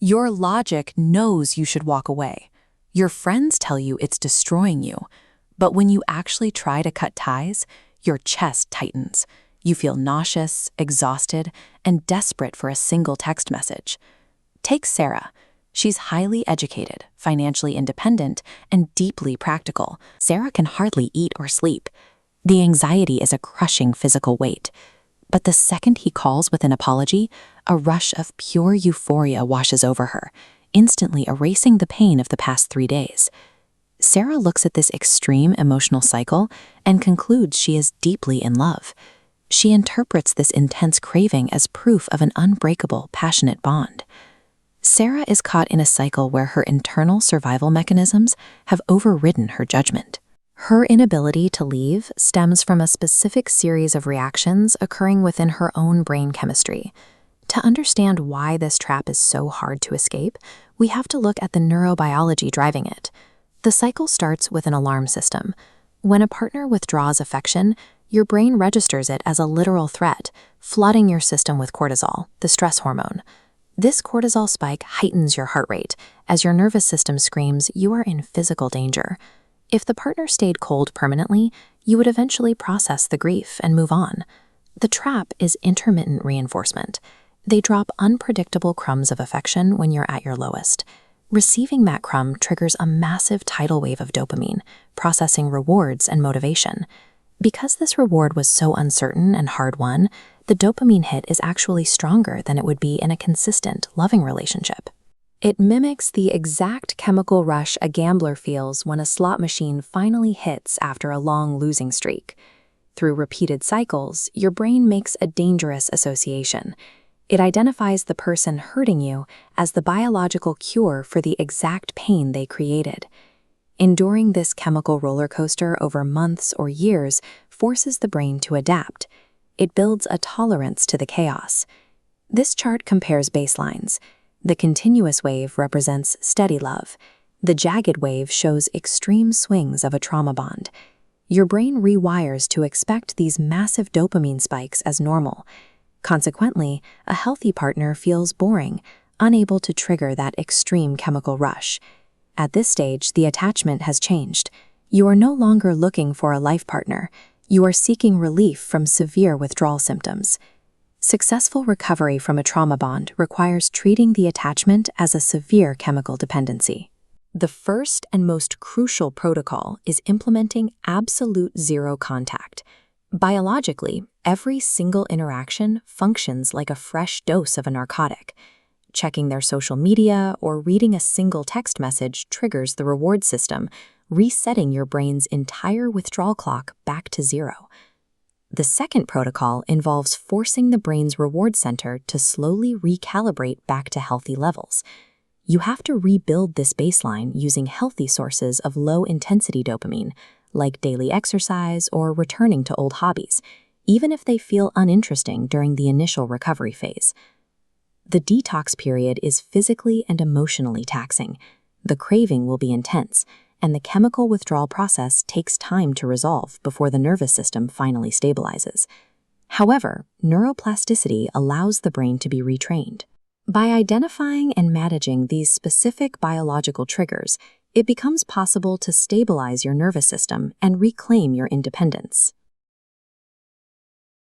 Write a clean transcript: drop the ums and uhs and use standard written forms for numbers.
Your logic knows you should walk away. Your friends tell you it's destroying you. But when you actually try to cut ties, your chest tightens. You feel nauseous, exhausted, and desperate for a single text message. Take Sarah. She's highly educated, financially independent, and deeply practical. Sarah can hardly eat or sleep. The anxiety is a crushing physical weight. But the second he calls with an apology, a rush of pure euphoria washes over her, instantly erasing the pain of the past 3 days. Sarah looks at this extreme emotional cycle and concludes she is deeply in love. She interprets this intense craving as proof of an unbreakable, passionate bond. Sarah is caught in a cycle where her internal survival mechanisms have overridden her judgment. Her inability to leave stems from a specific series of reactions occurring within her own brain chemistry. To understand why this trap is so hard to escape, we have to look at the neurobiology driving it. The cycle starts with an alarm system. When a partner withdraws affection, your brain registers it as a literal threat, flooding your system with cortisol, the stress hormone. This cortisol spike heightens your heart rate as your nervous system screams you are in physical danger. If the partner stayed cold permanently, you would eventually process the grief and move on. The trap is intermittent reinforcement. They drop unpredictable crumbs of affection when you're at your lowest. Receiving that crumb triggers a massive tidal wave of dopamine, processing rewards and motivation. Because this reward was so uncertain and hard-won, the dopamine hit is actually stronger than it would be in a consistent, loving relationship. It mimics the exact chemical rush a gambler feels when a slot machine finally hits after a long losing streak. Through repeated cycles, your brain makes a dangerous association. It identifies the person hurting you as the biological cure for the exact pain they created. Enduring this chemical roller coaster over months or years forces the brain to adapt. It builds a tolerance to the chaos. This chart compares baselines. The continuous wave represents steady love. The jagged wave shows extreme swings of a trauma bond. Your brain rewires to expect these massive dopamine spikes as normal. Consequently, a healthy partner feels boring, unable to trigger that extreme chemical rush. At this stage, the attachment has changed. You are no longer looking for a life partner. You are seeking relief from severe withdrawal symptoms. Successful recovery from a trauma bond requires treating the attachment as a severe chemical dependency. The first and most crucial protocol is implementing absolute zero contact. Biologically, every single interaction functions like a fresh dose of a narcotic. Checking their social media or reading a single text message triggers the reward system, resetting your brain's entire withdrawal clock back to zero. The second protocol involves forcing the brain's reward center to slowly recalibrate back to healthy levels. You have to rebuild this baseline using healthy sources of low-intensity dopamine, like daily exercise or returning to old hobbies, even if they feel uninteresting during the initial recovery phase. The detox period is physically and emotionally taxing. The craving will be intense, and the chemical withdrawal process takes time to resolve before the nervous system finally stabilizes. However, neuroplasticity allows the brain to be retrained. By identifying and managing these specific biological triggers, it becomes possible to stabilize your nervous system and reclaim your independence.